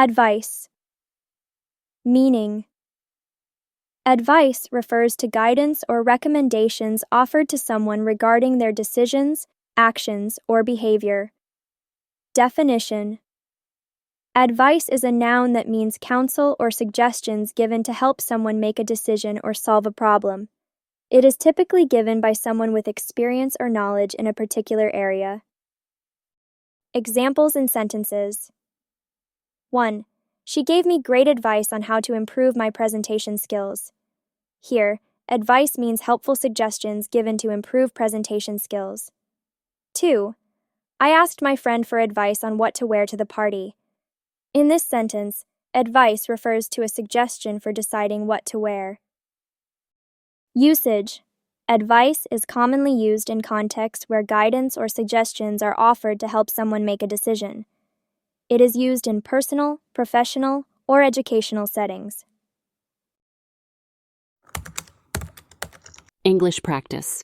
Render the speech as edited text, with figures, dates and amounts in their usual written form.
Advice. Meaning. Advice refers to guidance or recommendations offered to someone regarding their decisions, actions, or behavior. Definition. Advice is a noun that means counsel or suggestions given to help someone make a decision or solve a problem. It is typically given by someone with experience or knowledge in a particular area. Examples and sentences. 1. She gave me great advice on how to improve my presentation skills. Here, advice means helpful suggestions given to improve presentation skills. 2. I asked my friend for advice on what to wear to the party. In this sentence, advice refers to a suggestion for deciding what to wear. Usage. Advice is commonly used in contexts where guidance or suggestions are offered to help someone make a decision. It is used in personal, professional, or educational settings. English practice.